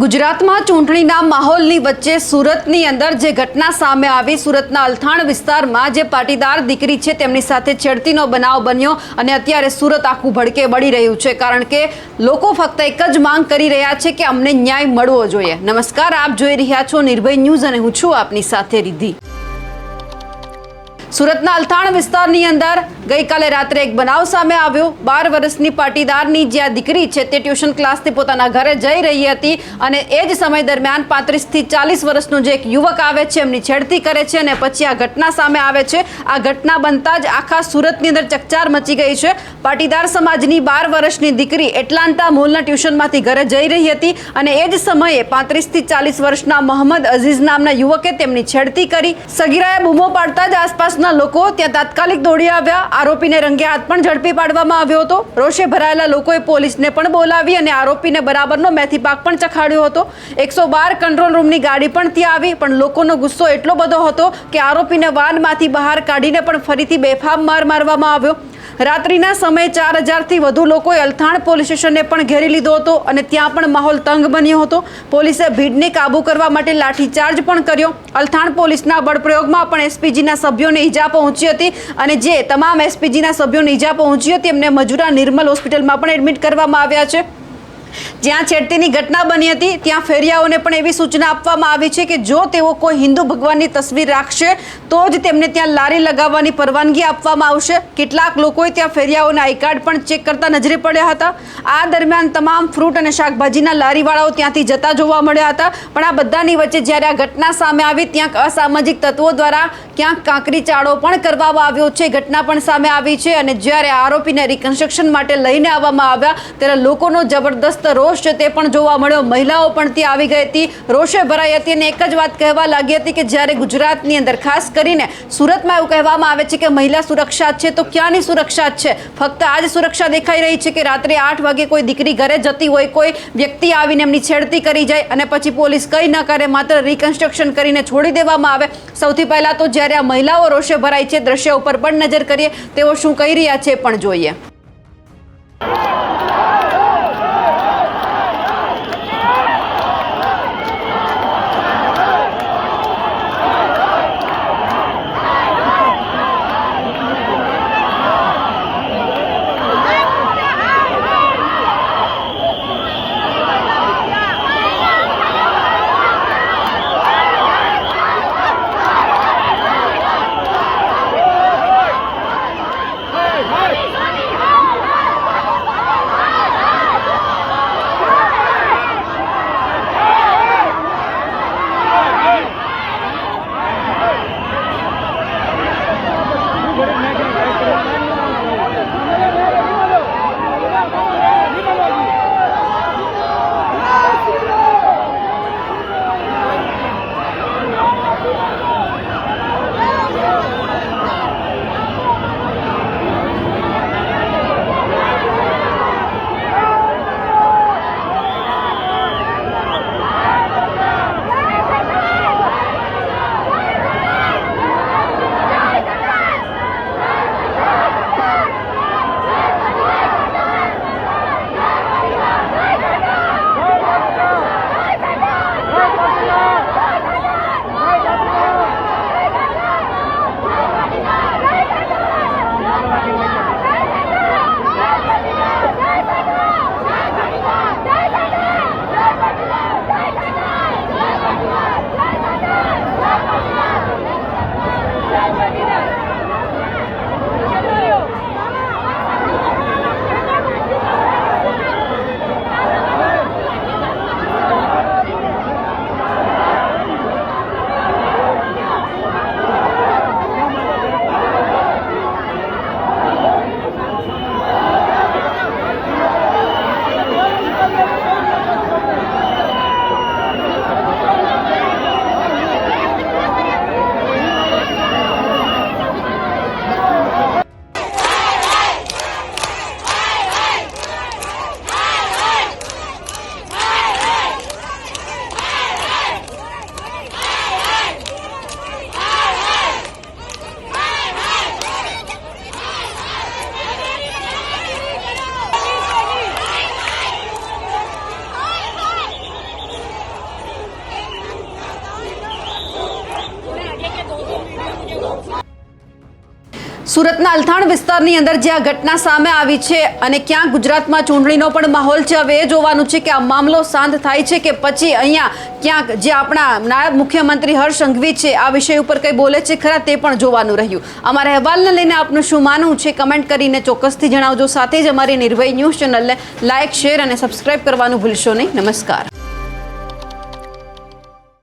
ગુજરાતમાં ચૂંટણીના માહોલની વચ્ચે સુરતની અંદર જે ઘટના સામે આવી, સુરતના અલથાણ વિસ્તારમાં જે પાટીદાર દીકરી છે તેમની સાથે છેડતીનો બનાવ બન્યો અને અત્યારે સુરત આખું ભડકે બળી રહ્યું છે, કારણ કે લોકો ફક્ત એક જ માંગ કરી રહ્યા છે કે અમને ન્યાય મળવો જોઈએ। નમસ્કાર, આપ જોઈ રહ્યા છો નિર્ભય ન્યૂઝ અને હું છું આપની સાથે રિદ્ધિ। સુરતના અલથાણ વિસ્તારની અંદર ગઈકાલે રાત્રે એક બનાવ સામે આવ્યો। 12 વર્ષની પાટીદારની જે આ દીકરી છે તે ટ્યુશન ક્લાસથી પોતાના ઘરે જઈ રહી હતી અને એ જ સમય દરમિયાન 35 થી 40 વર્ષનો જે એક યુવક આવે છે એમની છેડતી કરે છે અને પછી આ ઘટના સામે આવે છે। આ ઘટના બનતા જ આખા સુરતની અંદર ચકચાર મચી ગઈ છે। પાટીદાર સમાજની 12 વર્ષની દીકરી એટલાન્ટા મૂળના ટ્યુશનમાંથી ઘરે જઈ રહી હતી અને એ જ સમયે 35 થી 40 વર્ષના મોહમ્મદ અઝીઝ નામના યુવકે તેમની છેડતી કરી। સગીરાએ બૂમો પાડતા જ આસપાસના લોકો ત્યાં તાત્કાલિક દોડી આવ્યા। આરોપીને રંગે હાથ પણ ઝડપી પાડવામાં આવ્યો હતો। રોષે ભરાયેલા લોકોએ પોલીસને પણ બોલાવી અને આરોપીને બરાબરનો મેથી પાક પણ ચખાડ્યો હતો। 112 કંટ્રોલ રૂમની ગાડી પણ ત્યાં આવી, પણ લોકોનો ગુસ્સો એટલો બધો હતો કે આરોપીને વાનમાંથી બહાર કાઢીને પણ ફરીથી બેફામ માર મારવામાં આવ્યો। રાત્રિના સમયે 4000થી વધુ લોકોએ અલથાણ પોલીસ સ્ટેશનને પણ ઘેરી લીધો હતો અને ત્યાં પણ માહોલ તંગ બન્યો હતો। પોલીસે ભીડને કાબૂ કરવા માટે લાઠીચાર્જ પણ કર્યો। અલથાણ પોલીસના બળપ્રયોગમાં પણ એસપીજીના સભ્યોને ઈજા પહોંચી હતી અને જે તમામ એસપીજીના સભ્યોને ઈજા પહોંચી હતી એમને મજૂરા નિર્મલ હોસ્પિટલમાં પણ એડમિટ કરવામાં આવ્યા છે। જ્યાં છેડતીની ઘટના બની હતી ત્યાં ફેરિયાઓને પણ એવી સૂચના આપવામાં આવી છે કે જો તેઓ કોઈ હિન્દુ ભગવાનની તસવીર રાખશે તો જ તેમને ત્યાં લારી લગાવવાની પરવાનગી આપવામાં આવશે। કેટલાક લોકોએ ત્યાં ફેરિયાઓના આઈ કાર્ડ પણ ચેક કરતા નજરે પડ્યા હતા। આ દરમિયાન તમામ ફ્રૂટ અને શાકભાજીના લારીવાળાઓ ત્યાંથી જતા જોવા મળ્યા હતા, પણ આ બધાની વચ્ચે જ્યારે આ ઘટના સામે આવી ત્યાં અસામાજિક તત્વો દ્વારા ક્યાંક કાંકરી ચાળો પણ કરવામાં આવ્યો છે। ઘટના પણ સામે આવી છે અને જ્યારે આરોપીને રિકન્સ્ટ્રક્શન માટે લઈને આવવામાં આવ્યા ત્યારે લોકોનો જબરદસ્ત રોષ છે તે પણ જોવા મળ્યો। મહિલાઓ પણ ત્યાં આવી ગઈ હતી, રોષે ભરાઈ હતી અને એક જ વાત કહેવા લાગી હતી કે જ્યારે ગુજરાતની અંદર ખાસ કરીને સુરતમાં એવું કહેવામાં આવે છે કે મહિલા સુરક્ષા છે, તો ક્યાંની સુરક્ષા છે? ફક્ત આ જ સુરક્ષા દેખાઈ રહી છે કે રાત્રે 8 વાગે કોઈ દીકરી ઘરે જતી હોય, કોઈ વ્યક્તિ આવીને એમની છેડતી કરી જાય અને પછી પોલીસ કંઈ ન કરે, માત્ર રિકન્સ્ટ્રક્શન કરીને છોડી દેવામાં આવે। સૌથી પહેલા તો જ્યારે આ મહિલાઓ રોષે ભરાઈ છે, દ્રશ્ય ઉપર પણ નજર કરીએ તેઓ શું કહી રહ્યા છે પણ જોઈએ। સુરતના અલથાણ વિસ્તારની અંદર જે આ ઘટના સામે આવી છે અને ક્યાં ગુજરાતમાં ચૂંટણીનો પણ માહોલ છે, હવે એ જોવાનું છે કે આ મામલો શાંત થાય છે કે પછી અહીંયા ક્યાંક જે આપણા નાયબ મુખ્યમંત્રી હર્ષ સંઘવી છે આ વિષય ઉપર કંઈ બોલે છે ખરા તે પણ જોવાનું રહ્યું. અમારા અહેવાલને લઈને આપનું શું માનવું છે કમેન્ટ કરીને ચોક્કસથી જણાવજો. સાથે જ અમારી નિર્ભય ન્યૂઝ ચેનલને લાઇક, શેર અને સબસ્ક્રાઇબ કરવાનું ભૂલશો નહીં. નમસ્કાર.